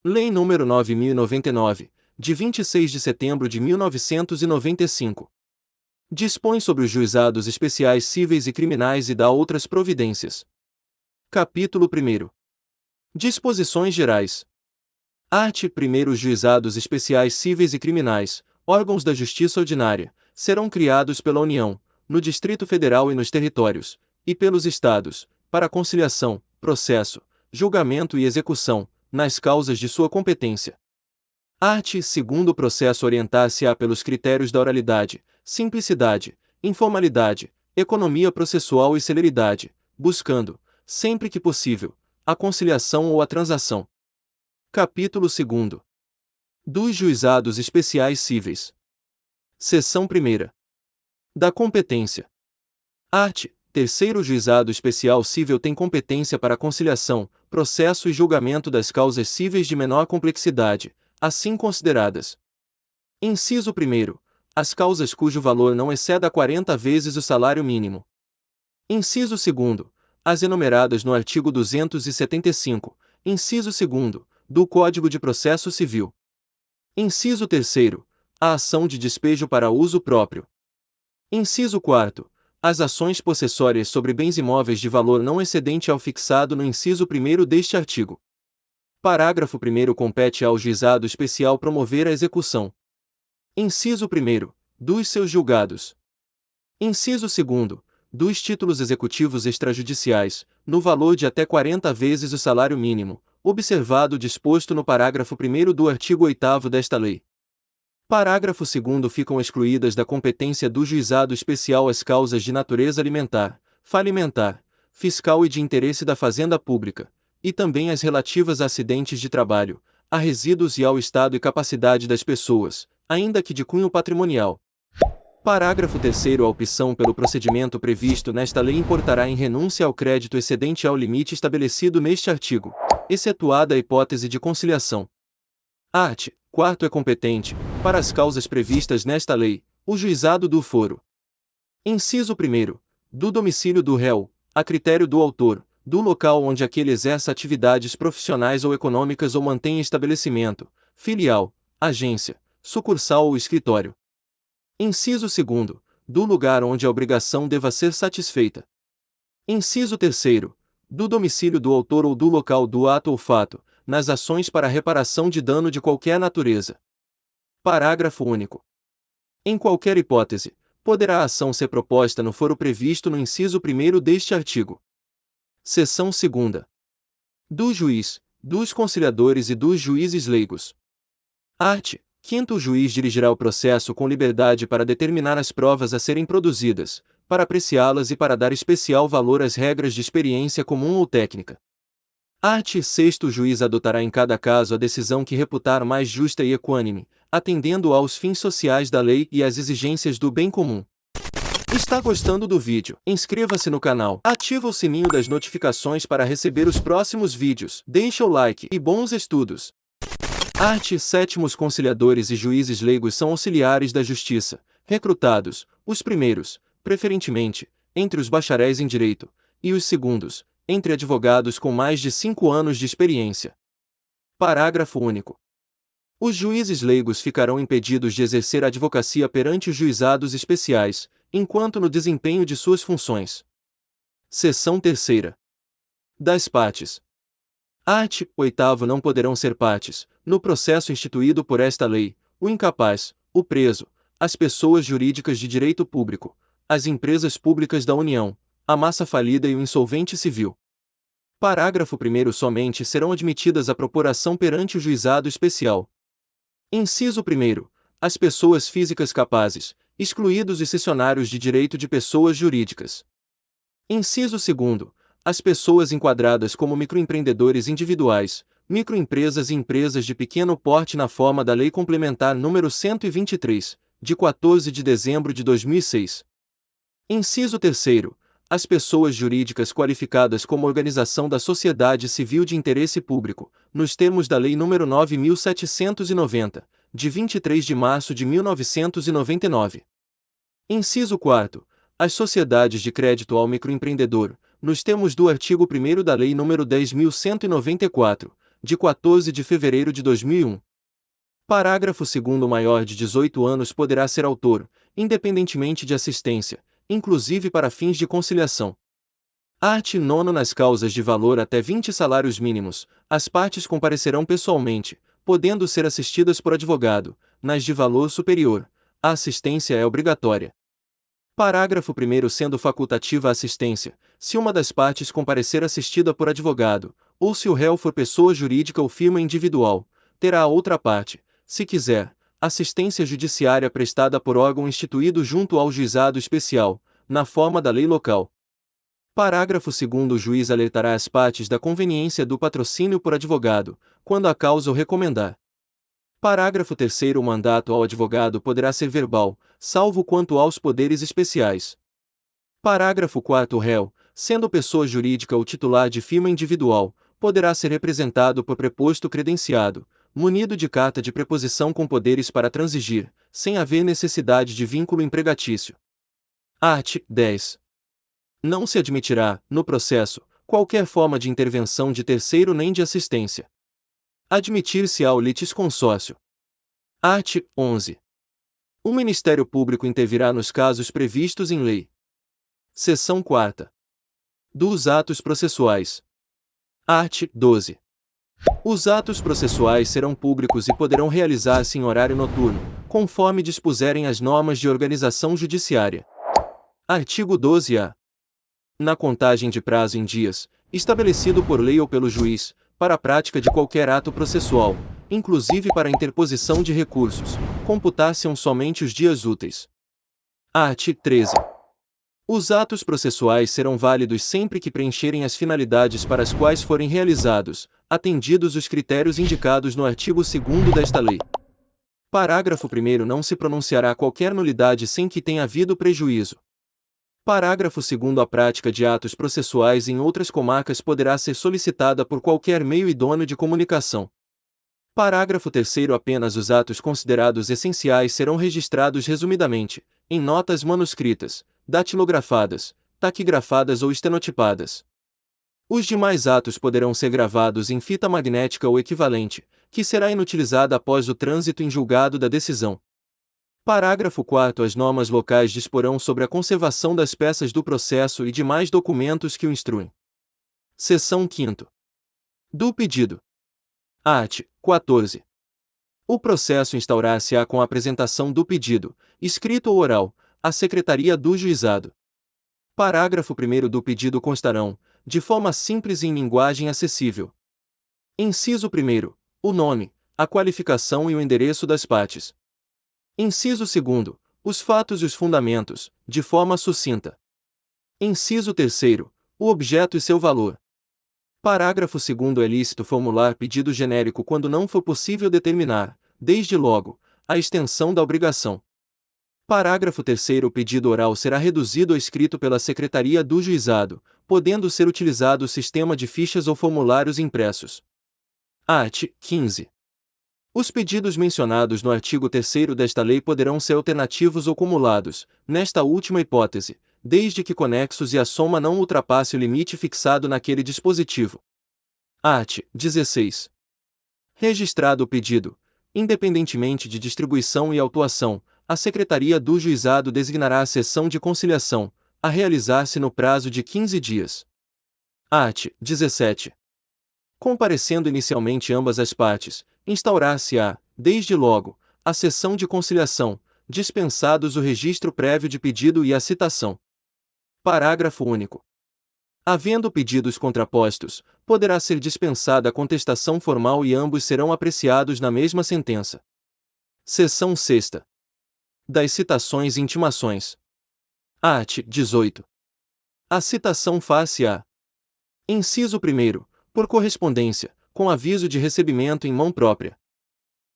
Lei nº 9.099, de 26 de setembro de 1995. Dispõe sobre os juizados especiais cíveis e criminais e dá outras providências. Capítulo 1. Disposições gerais. Art. 1. Os juizados especiais cíveis e criminais, órgãos da Justiça Ordinária, serão criados pela União, no Distrito Federal e nos territórios, e pelos Estados, para conciliação, processo, julgamento e execução, nas causas de sua competência. Art. 2. O processo orientar-se-á pelos critérios da oralidade, simplicidade, informalidade, economia processual e celeridade, buscando, sempre que possível, a conciliação ou a transação. Capítulo 2. Dos juizados especiais cíveis. Seção 1. Da competência. Art. 3. O juizado especial cível tem competência para conciliação, processo e julgamento das causas cíveis de menor complexidade, assim consideradas. Inciso 1. As causas cujo valor não exceda 40 vezes o salário mínimo. Inciso 2. As enumeradas no artigo 275, inciso 2, do Código de Processo Civil. Inciso 3. A ação de despejo para uso próprio. Inciso 4. As ações possessórias sobre bens imóveis de valor não excedente ao fixado no inciso 1 deste artigo. Parágrafo 1. Compete ao juizado especial promover a execução. Inciso 1. Dos seus julgados. Inciso 2. Dos títulos executivos extrajudiciais, no valor de até 40 vezes o salário mínimo, observado o disposto no parágrafo 1 do artigo 8º desta lei. Parágrafo 2. Ficam excluídas da competência do juizado especial as causas de natureza alimentar, falimentar, fiscal e de interesse da fazenda pública, e também as relativas a acidentes de trabalho, a resíduos e ao estado e capacidade das pessoas, ainda que de cunho patrimonial. Parágrafo 3. A opção pelo procedimento previsto nesta lei importará em renúncia ao crédito excedente ao limite estabelecido neste artigo, excetuada a hipótese de conciliação. Art. 4. É competente, para as causas previstas nesta lei, o juizado do foro. Inciso 1. Do domicílio do réu, a critério do autor, do local onde aquele exerça atividades profissionais ou econômicas ou mantém estabelecimento, filial, agência, sucursal ou escritório. Inciso 2. Do lugar onde a obrigação deva ser satisfeita. Inciso 3. Do domicílio do autor ou do local do ato ou fato, nas ações para reparação de dano de qualquer natureza. Parágrafo único. Em qualquer hipótese, poderá a ação ser proposta no foro previsto no inciso 1 deste artigo. Seção 2. Do juiz, dos conciliadores e dos juízes leigos. Art. 5. O juiz dirigirá o processo com liberdade para determinar as provas a serem produzidas, para apreciá-las e para dar especial valor às regras de experiência comum ou técnica. Art. 6. O juiz adotará em cada caso a decisão que reputar mais justa e equânime, atendendo aos fins sociais da lei e às exigências do bem comum. Está gostando do vídeo? Inscreva-se no canal, ativa o sininho das notificações para receber os próximos vídeos, deixa o like e bons estudos. Art. 7. Os conciliadores e juízes leigos são auxiliares da justiça, recrutados, os primeiros, preferentemente, entre os bacharéis em direito, e os segundos, entre advogados com mais de 5 anos de experiência. Parágrafo único. Os juízes leigos ficarão impedidos de exercer a advocacia perante os juizados especiais, enquanto no desempenho de suas funções. Seção 3. Das partes. Art. 8. Não poderão ser partes, no processo instituído por esta lei, o incapaz, o preso, as pessoas jurídicas de direito público, as empresas públicas da União, a massa falida e o insolvente civil. Parágrafo 1. Somente serão admitidas a propor-ação perante o juizado especial. Inciso 1. As pessoas físicas capazes, excluídos os cessionários de direito de pessoas jurídicas. Inciso 2. As pessoas enquadradas como microempreendedores individuais, microempresas e empresas de pequeno porte na forma da Lei Complementar nº 123, de 14 de dezembro de 2006. Inciso 3. As pessoas jurídicas qualificadas como organização da sociedade civil de interesse público, nos termos da Lei nº 9.790, de 23 de março de 1999. Inciso 4. As sociedades de crédito ao microempreendedor, nos termos do artigo 1º da Lei nº 10.194, de 14 de fevereiro de 2001. Parágrafo 2º. Maior de 18 anos poderá ser autor, independentemente de assistência, inclusive para fins de conciliação. Art. 9. Nas causas de valor até 20 salários mínimos, as partes comparecerão pessoalmente, podendo ser assistidas por advogado. Nas de valor superior, a assistência é obrigatória. Parágrafo 1º. Sendo facultativa a assistência, se uma das partes comparecer assistida por advogado, ou se o réu for pessoa jurídica ou firma individual, terá a outra parte, se quiser, assistência judiciária prestada por órgão instituído junto ao juizado especial, na forma da lei local. Parágrafo 2º. O juiz alertará as partes da conveniência do patrocínio por advogado, quando a causa o recomendar. Parágrafo 3º. O mandato ao advogado poderá ser verbal, salvo quanto aos poderes especiais. Parágrafo 4º. O réu, sendo pessoa jurídica ou titular de firma individual, poderá ser representado por preposto credenciado, munido de carta de preposição com poderes para transigir, sem haver necessidade de vínculo empregatício. Art. 10. Não se admitirá, no processo, qualquer forma de intervenção de terceiro nem de assistência. Admitir-se-á o litisconsórcio. Art. 11. O Ministério Público intervirá nos casos previstos em lei. Seção 4ª. Dos atos processuais. Art. 12. Os atos processuais serão públicos e poderão realizar-se em horário noturno, conforme dispuserem as normas de organização judiciária. Artigo 12-A. Na contagem de prazo em dias, estabelecido por lei ou pelo juiz, para a prática de qualquer ato processual, inclusive para a interposição de recursos, computar-se-ão somente os dias úteis. Art. 13. Os atos processuais serão válidos sempre que preencherem as finalidades para as quais forem realizados, atendidos os critérios indicados no artigo 2º desta lei. Parágrafo 1º. Não se pronunciará qualquer nulidade sem que tenha havido prejuízo. Parágrafo 2º. A prática de atos processuais em outras comarcas poderá ser solicitada por qualquer meio idôneo de comunicação. Parágrafo 3º. Apenas os atos considerados essenciais serão registrados resumidamente, em notas manuscritas, datilografadas, taquigrafadas ou estenotipadas. Os demais atos poderão ser gravados em fita magnética ou equivalente, que será inutilizada após o trânsito em julgado da decisão. Parágrafo 4º. As normas locais disporão sobre a conservação das peças do processo e demais documentos que o instruem. Seção 5ª. Do pedido. Art. 14. O processo instaurar-se-á com a apresentação do pedido, escrito ou oral, à Secretaria do Juizado. Parágrafo 1º. Do pedido constarão, de forma simples e em linguagem acessível. Inciso 1º. O nome, a qualificação e o endereço das partes. Inciso 2º. Os fatos e os fundamentos, de forma sucinta. Inciso 3º. O objeto e seu valor. Parágrafo 2º. É lícito formular pedido genérico quando não for possível determinar, desde logo, a extensão da obrigação. Parágrafo 3º. O pedido oral será reduzido ou escrito pela Secretaria do Juizado, podendo ser utilizado o sistema de fichas ou formulários impressos. Art. 15. Os pedidos mencionados no artigo 3º desta lei poderão ser alternativos ou cumulados, nesta última hipótese, desde que conexos e a soma não ultrapasse o limite fixado naquele dispositivo. Art. 16. Registrado o pedido, independentemente de distribuição e autuação, a Secretaria do Juizado designará a sessão de conciliação, a realizar-se no prazo de 15 dias. Art. 17. Comparecendo inicialmente ambas as partes, instaurar-se-á, desde logo, a sessão de conciliação, dispensados o registro prévio de pedido e a citação. Parágrafo único. Havendo pedidos contrapostos, poderá ser dispensada a contestação formal e ambos serão apreciados na mesma sentença. Seção 6ª. Das citações e intimações. Art. 18. A citação far-se-á. Inciso 1º. Por correspondência, com aviso de recebimento em mão própria.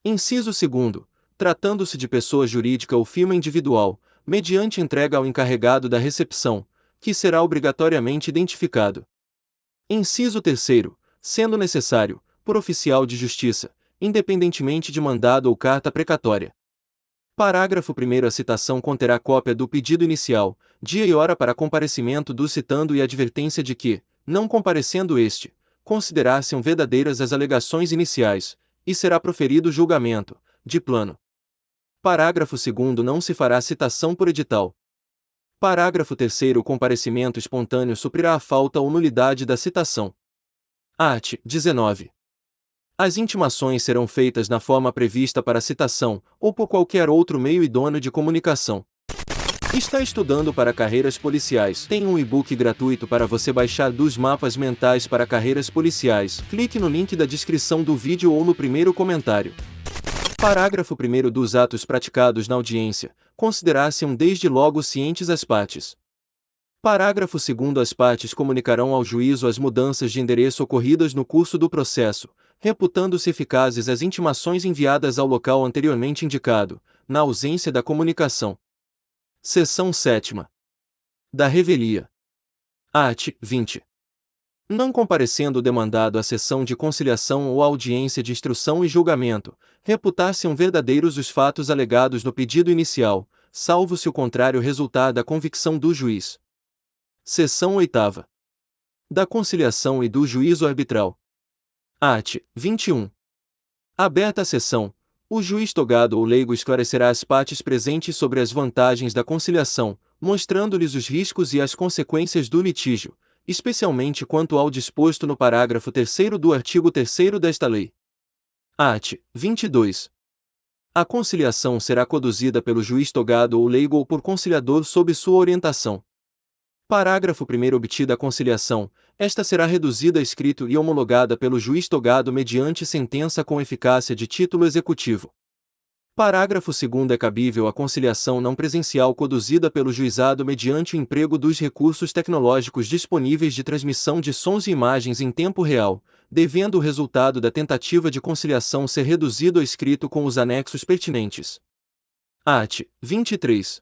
Inciso 2º. Tratando-se de pessoa jurídica ou firma individual, mediante entrega ao encarregado da recepção, que será obrigatoriamente identificado. Inciso 3º. Sendo necessário, por oficial de justiça, independentemente de mandado ou carta precatória. Parágrafo 1º. A citação conterá cópia do pedido inicial, dia e hora para comparecimento do citando e advertência de que, não comparecendo este, considerar-se-ão verdadeiras as alegações iniciais, e será proferido julgamento, de plano. Parágrafo 2º. Não se fará citação por edital. Parágrafo 3º. O comparecimento espontâneo suprirá a falta ou nulidade da citação. Art. 19. As intimações serão feitas na forma prevista para a citação, ou por qualquer outro meio idôneo de comunicação. Está estudando para carreiras policiais? Tem um e-book gratuito para você baixar dos mapas mentais para carreiras policiais. Clique no link da descrição do vídeo ou no primeiro comentário. Parágrafo 1º. Dos atos praticados na audiência, considerar-se-ão desde logo cientes as partes. Parágrafo 2º. As partes comunicarão ao juízo as mudanças de endereço ocorridas no curso do processo, reputando-se eficazes as intimações enviadas ao local anteriormente indicado, na ausência da comunicação. Seção 7ª. Da revelia. Art. 20. Não comparecendo o demandado à sessão de conciliação ou à audiência de instrução e julgamento, reputar-se-ão verdadeiros os fatos alegados no pedido inicial, salvo se o contrário resultar da convicção do juiz. Seção 8ª. Da conciliação e do juízo arbitral. Art. 21. Aberta a sessão, o juiz togado ou leigo esclarecerá as partes presentes sobre as vantagens da conciliação, mostrando-lhes os riscos e as consequências do litígio, especialmente quanto ao disposto no parágrafo 3º do artigo 3º desta lei. Art. 22. A conciliação será conduzida pelo juiz togado ou leigo ou por conciliador sob sua orientação. Parágrafo 1º. Obtida a conciliação, esta será reduzida a escrito e homologada pelo juiz togado mediante sentença com eficácia de título executivo. Parágrafo 2º. É cabível a conciliação não presencial conduzida pelo juizado mediante o emprego dos recursos tecnológicos disponíveis de transmissão de sons e imagens em tempo real, devendo o resultado da tentativa de conciliação ser reduzido a escrito com os anexos pertinentes. Art. 23.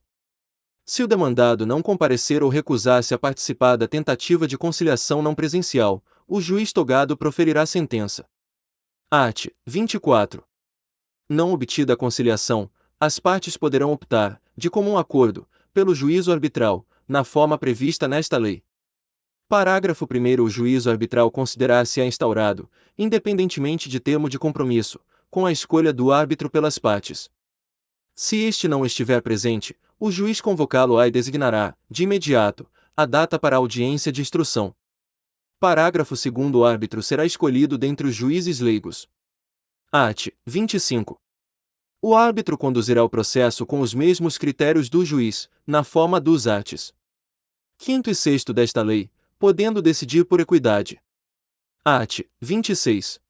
Se o demandado não comparecer ou recusar-se a participar da tentativa de conciliação não presencial, o juiz togado proferirá sentença. Art. 24. Não obtida a conciliação, as partes poderão optar, de comum acordo, pelo juízo arbitral, na forma prevista nesta lei. Parágrafo 1º. O juízo arbitral considerar-se-á instaurado, independentemente de termo de compromisso, com a escolha do árbitro pelas partes. Se este não estiver presente, o juiz convocá-lo-á e designará, de imediato, a data para a audiência de instrução. Parágrafo 2º. O árbitro será escolhido dentre os juízes leigos. Art. 25. O árbitro conduzirá o processo com os mesmos critérios do juiz, na forma dos arts. 5º e 6º desta lei, podendo decidir por equidade. Art. 26.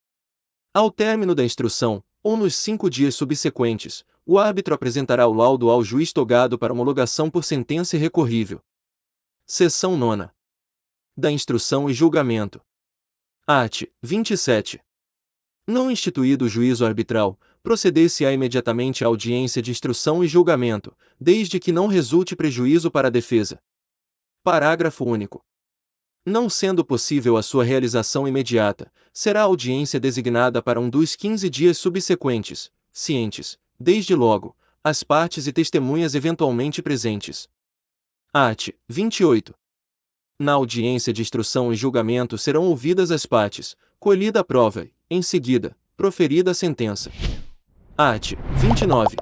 Ao término da instrução, ou nos 5 dias subsequentes, o árbitro apresentará o laudo ao juiz togado para homologação por sentença irrecorrível. Seção 9ª. Da instrução e julgamento. Art. 27. Não instituído o juízo arbitral, proceder-se-á imediatamente à audiência de instrução e julgamento, desde que não resulte prejuízo para a defesa. Parágrafo único. Não sendo possível a sua realização imediata, será a audiência designada para um dos 15 dias subsequentes, cientes, desde logo, as partes e testemunhas eventualmente presentes. Art. 28. Na audiência de instrução e julgamento serão ouvidas as partes, colhida a prova e, em seguida, proferida a sentença. Art. 29.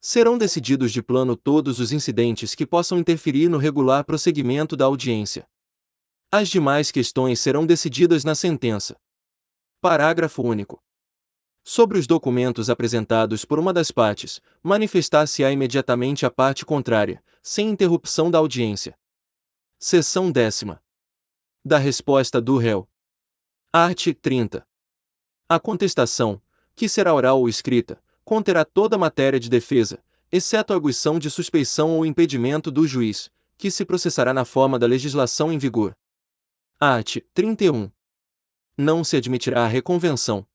Serão decididos de plano todos os incidentes que possam interferir no regular prosseguimento da audiência. As demais questões serão decididas na sentença. Parágrafo único. Sobre os documentos apresentados por uma das partes, manifestar-se-á imediatamente a parte contrária, sem interrupção da audiência. Seção 10ª. Da resposta do réu. Art. 30. A contestação, que será oral ou escrita, conterá toda a matéria de defesa, exceto a arguição de suspeição ou impedimento do juiz, que se processará na forma da legislação em vigor. Art. 31. Não se admitirá a reconvenção.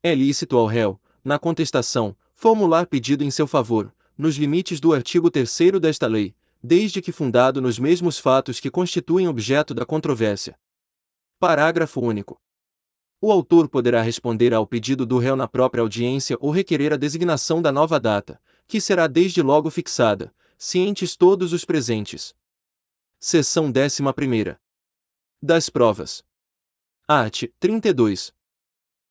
É lícito ao réu, na contestação, formular pedido em seu favor, nos limites do artigo 3º desta lei, desde que fundado nos mesmos fatos que constituem objeto da controvérsia. Parágrafo único. O autor poderá responder ao pedido do réu na própria audiência ou requerer a designação da nova data, que será desde logo fixada, cientes todos os presentes. Seção 11ª. Das provas. Art. 32.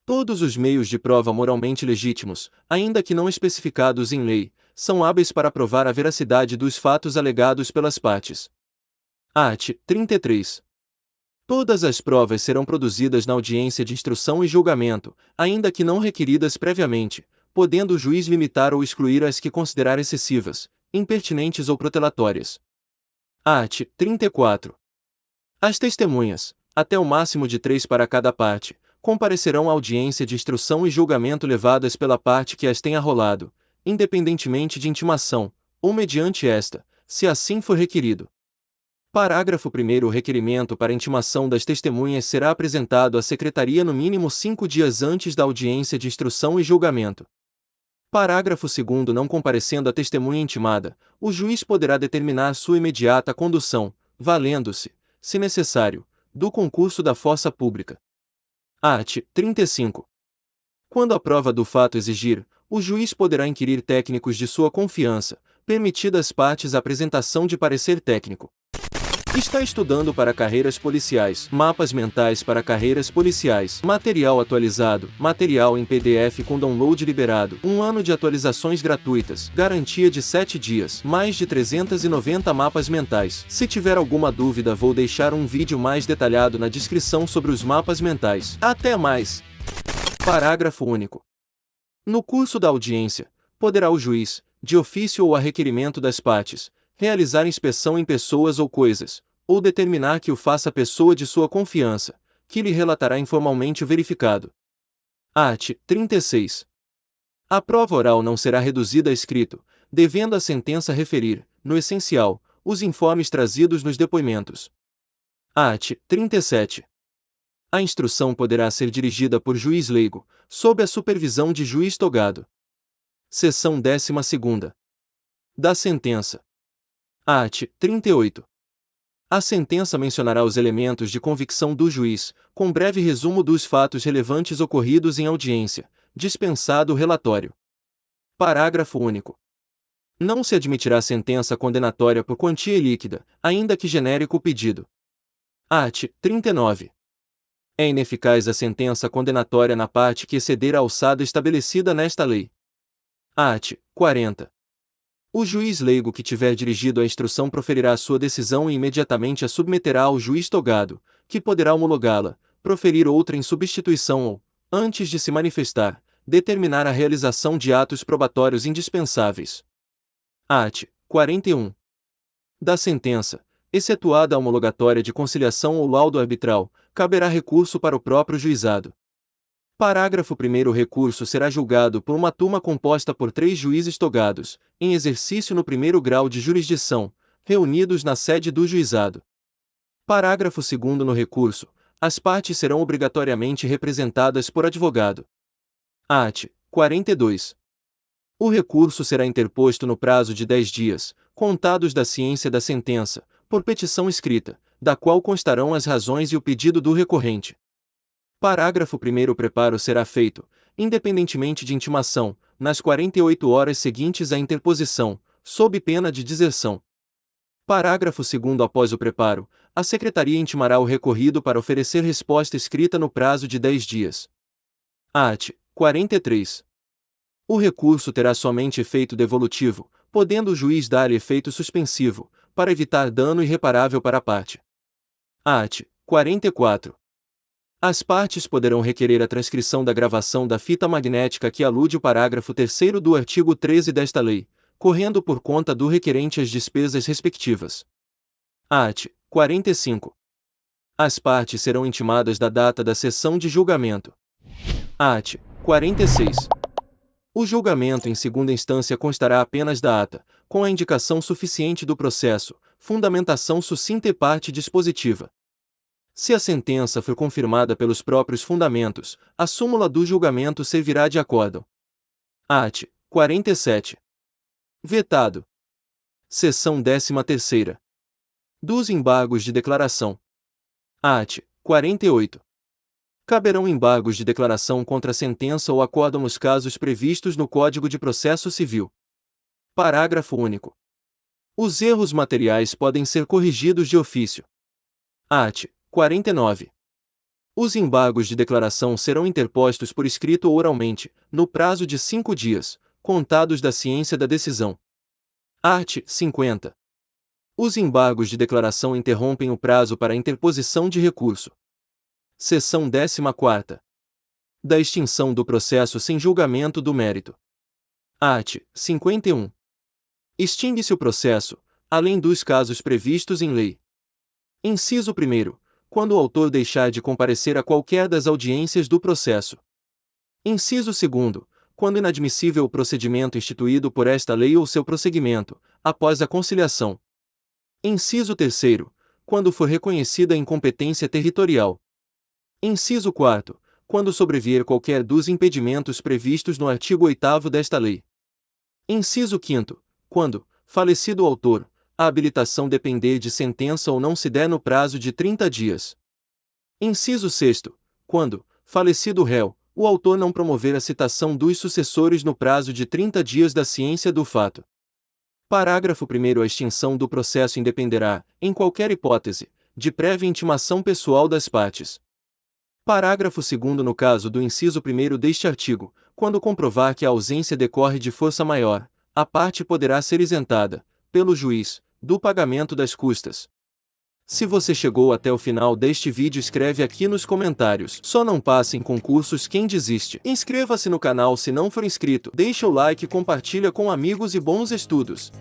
Todos os meios de prova moralmente legítimos, ainda que não especificados em lei, são hábeis para provar a veracidade dos fatos alegados pelas partes. Art. 33. Todas as provas serão produzidas na audiência de instrução e julgamento, ainda que não requeridas previamente, podendo o juiz limitar ou excluir as que considerar excessivas, impertinentes ou protelatórias. Art. 34. As testemunhas, até o máximo de 3 para cada parte, comparecerão à audiência de instrução e julgamento levadas pela parte que as tenha arrolado, independentemente de intimação, ou mediante esta, se assim for requerido. Parágrafo 1º. O requerimento para intimação das testemunhas será apresentado à Secretaria no mínimo 5 dias antes da audiência de instrução e julgamento. Parágrafo 2º. Não comparecendo a testemunha intimada, o juiz poderá determinar sua imediata condução, valendo-se, se necessário, do concurso da força pública. Art. 35. Quando a prova do fato exigir, o juiz poderá inquirir técnicos de sua confiança, permitida às partes a apresentação de parecer técnico. Está estudando para carreiras policiais, mapas mentais para carreiras policiais, material atualizado, material em PDF com download liberado, 1 ano de atualizações gratuitas, garantia de 7 dias, mais de 390 mapas mentais. Se tiver alguma dúvida, vou deixar um vídeo mais detalhado na descrição sobre os mapas mentais. Até mais! Parágrafo único. No curso da audiência, poderá o juiz, de ofício ou a requerimento das partes, realizar inspeção em pessoas ou coisas, ou determinar que o faça pessoa de sua confiança, que lhe relatará informalmente o verificado. Art. 36. A prova oral não será reduzida a escrito, devendo a sentença referir, no essencial, os informes trazidos nos depoimentos. Art. 37. A instrução poderá ser dirigida por juiz leigo, sob a supervisão de juiz togado. Seção 12ª. Da sentença. Art. 38. A sentença mencionará os elementos de convicção do juiz, com breve resumo dos fatos relevantes ocorridos em audiência, dispensado o relatório. Parágrafo único. Não se admitirá sentença condenatória por quantia ilíquida, ainda que genérico o pedido. Art. 39. É ineficaz a sentença condenatória na parte que exceder a alçada estabelecida nesta lei. Art. 40. O juiz leigo que tiver dirigido a instrução proferirá sua decisão e imediatamente a submeterá ao juiz togado, que poderá homologá-la, proferir outra em substituição ou, antes de se manifestar, determinar a realização de atos probatórios indispensáveis. Art. 41. Da sentença, excetuada a homologatória de conciliação ou laudo arbitral, caberá recurso para o próprio juizado. Parágrafo 1º. O recurso será julgado por uma turma composta por 3 juízes togados, em exercício no 1º grau de jurisdição, reunidos na sede do juizado. Parágrafo 2º. No recurso, as partes serão obrigatoriamente representadas por advogado. Art. 42. O recurso será interposto no prazo de 10 dias, contados da ciência da sentença, por petição escrita, da qual constarão as razões e o pedido do recorrente. Parágrafo 1º. O preparo será feito, independentemente de intimação, nas 48 horas seguintes à interposição, sob pena de deserção. Parágrafo 2º. Após o preparo, a Secretaria intimará o recorrido para oferecer resposta escrita no prazo de 10 dias. Art. 43. O recurso terá somente efeito devolutivo, podendo o juiz dar-lhe efeito suspensivo, para evitar dano irreparável para a parte. Art. 44. As partes poderão requerer a transcrição da gravação da fita magnética que alude o parágrafo 3º do artigo 13 desta lei, correndo por conta do requerente as despesas respectivas. Art. 45. As partes serão intimadas da data da sessão de julgamento. Art. 46. O julgamento em segunda instância constará apenas da ata, com a indicação suficiente do processo, fundamentação sucinta e parte dispositiva. Se a sentença for confirmada pelos próprios fundamentos, a súmula do julgamento servirá de acórdão. Art. 47. Vetado. Seção 13ª. Dos embargos de declaração. Art. 48. Caberão embargos de declaração contra a sentença ou acórdão nos casos previstos no Código de Processo Civil. Parágrafo único. Os erros materiais podem ser corrigidos de ofício. Art. 49. Os embargos de declaração serão interpostos por escrito ou oralmente, no prazo de 5 dias, contados da ciência da decisão. Art. 50. Os embargos de declaração interrompem o prazo para interposição de recurso. Seção 14ª. Da extinção do processo sem julgamento do mérito. Art. 51. Extingue-se o processo, além dos casos previstos em lei. Inciso 1º. Quando o autor deixar de comparecer a qualquer das audiências do processo. Inciso 2º. Quando inadmissível o procedimento instituído por esta lei ou seu prosseguimento, após a conciliação. Inciso 3º. Quando for reconhecida a incompetência territorial. Inciso 4º. Quando sobrevier qualquer dos impedimentos previstos no artigo 8º desta lei. Inciso 5º. Quando, falecido o autor, a habilitação depender de sentença ou não se der no prazo de 30 dias. Inciso 6º. Quando, falecido o réu, o autor não promover a citação dos sucessores no prazo de 30 dias da ciência do fato. Parágrafo 1º. A extinção do processo independerá, em qualquer hipótese, de prévia intimação pessoal das partes. Parágrafo 2º. No caso do inciso 1º deste artigo, quando comprovar que a ausência decorre de força maior, a parte poderá ser isentada, pelo juiz, do pagamento das custas. Se você chegou até o final deste vídeo, escreve aqui nos comentários. Só não passa em concursos quem desiste. Inscreva-se no canal se não for inscrito, deixa o like e compartilha com amigos e bons estudos.